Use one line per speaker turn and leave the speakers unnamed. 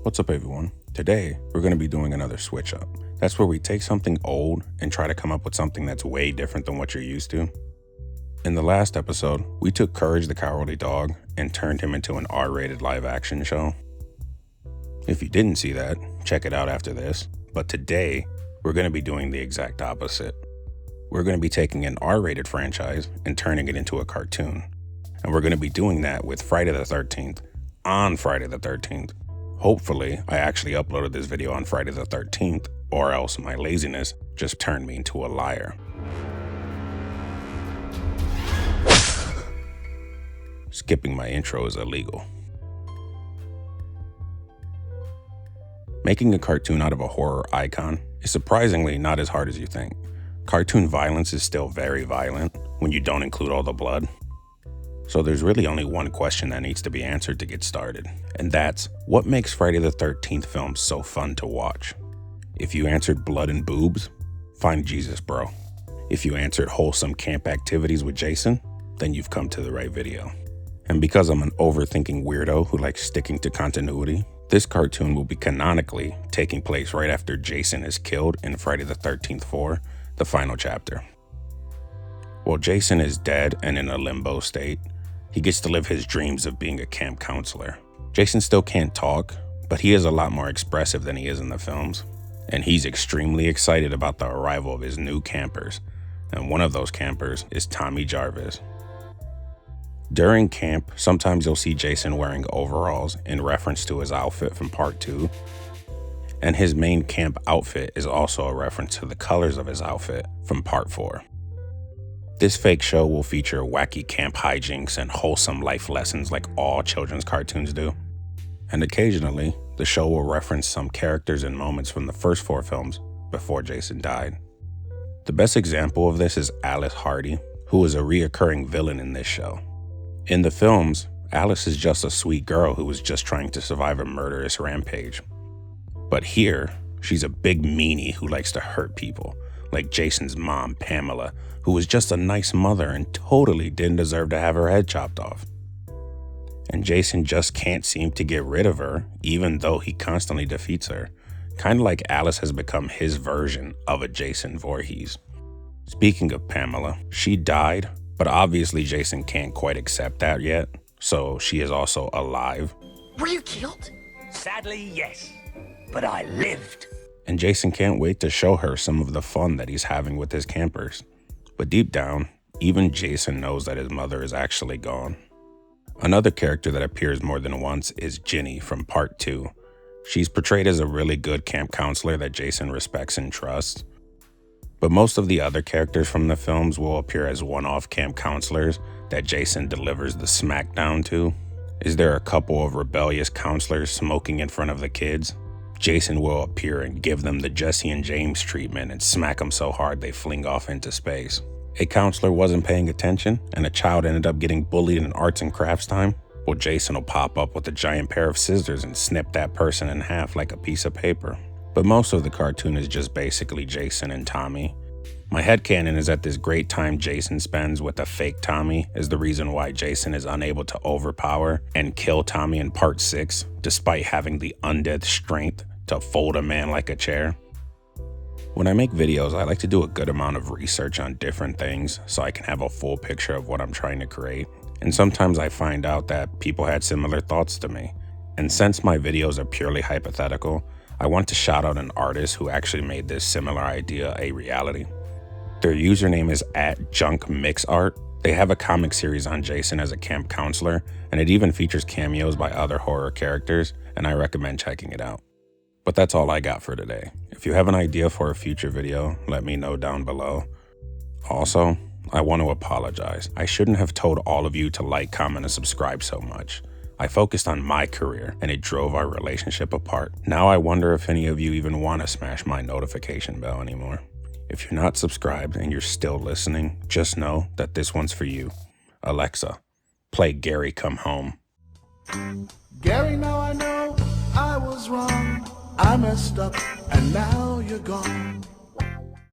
What's up, everyone? Today, we're going to be doing another switch up. That's where we take something old and try to come up with something that's way different than what you're used to. In the last episode, we took Courage the Cowardly Dog and turned him into an R-rated live-action show. If you didn't see that, check it out after this. But today, we're going to be doing the exact opposite. We're going to be taking an R-rated franchise and turning it into a cartoon. And we're going to be doing that with Friday the 13th on Friday the 13th. Hopefully, I actually uploaded this video on Friday the 13th, or else my laziness just turned me into a liar. Skipping my intro is illegal. Making a cartoon out of a horror icon is surprisingly not as hard as you think. Cartoon violence is still very violent when you don't include all the blood. So there's really only one question that needs to be answered to get started, and that's, what makes Friday the 13th films so fun to watch? If you answered blood and boobs, find Jesus, bro. If you answered wholesome camp activities with Jason, then you've come to the right video. And because I'm an overthinking weirdo who likes sticking to continuity, this cartoon will be canonically taking place right after Jason is killed in Friday the 13th 4, the final chapter. While Jason is dead and in a limbo state, he gets to live his dreams of being a camp counselor. Jason still can't talk, but he is a lot more expressive than he is in the films. And he's extremely excited about the arrival of his new campers. And one of those campers is Tommy Jarvis. During camp, sometimes you'll see Jason wearing overalls in reference to his outfit from part 2. And his main camp outfit is also a reference to the colors of his outfit from part 4. This fake show will feature wacky camp hijinks and wholesome life lessons like all children's cartoons do. And occasionally, the show will reference some characters and moments from the first 4 films before Jason died. The best example of this is Alice Hardy, who is a reoccurring villain in this show. In the films, Alice is just a sweet girl who was just trying to survive a murderous rampage. But here, she's a big meanie who likes to hurt people, like Jason's mom, Pamela, who was just a nice mother and totally didn't deserve to have her head chopped off. And Jason just can't seem to get rid of her, even though he constantly defeats her. Kind of like Alice has become his version of a Jason Voorhees. Speaking of Pamela, she died, but obviously Jason can't quite accept that yet, so she is also alive.
Were you killed? Sadly, yes, but I lived.
And Jason can't wait to show her some of the fun that he's having with his campers. But deep down, even Jason knows that his mother is actually gone. Another character that appears more than once is Ginny from part 2. She's portrayed as a really good camp counselor that Jason respects and trusts. But most of the other characters from the films will appear as one-off camp counselors that Jason delivers the smackdown to. Is there a couple of rebellious counselors smoking in front of the kids? Jason will appear and give them the Jesse and James treatment and smack them so hard they fling off into space. A counselor wasn't paying attention and a child ended up getting bullied in arts and crafts time. Well, Jason will pop up with a giant pair of scissors and snip that person in half like a piece of paper. But most of the cartoon is just basically Jason and Tommy. My headcanon is that this great time Jason spends with a fake Tommy is the reason why Jason is unable to overpower and kill Tommy in part 6, despite having the undead strength to fold a man like a chair. When I make videos, I like to do a good amount of research on different things so I can have a full picture of what I'm trying to create. And sometimes I find out that people had similar thoughts to me. And since my videos are purely hypothetical, I want to shout out an artist who actually made this similar idea a reality. Their username is @JunkMixArt. They have a comic series on Jason as a camp counselor, and it even features cameos by other horror characters, and I recommend checking it out. But that's all I got for today. If you have an idea for a future video, let me know down below. Also, I want to apologize. I shouldn't have told all of you to like, comment, and subscribe so much. I focused on my career, and it drove our relationship apart. Now I wonder if any of you even want to smash my notification bell anymore. If you're not subscribed and you're still listening, just know that this one's for you. Alexa, play Gary Come Home.
Gary, now I know I was wrong. I messed up and now you're gone.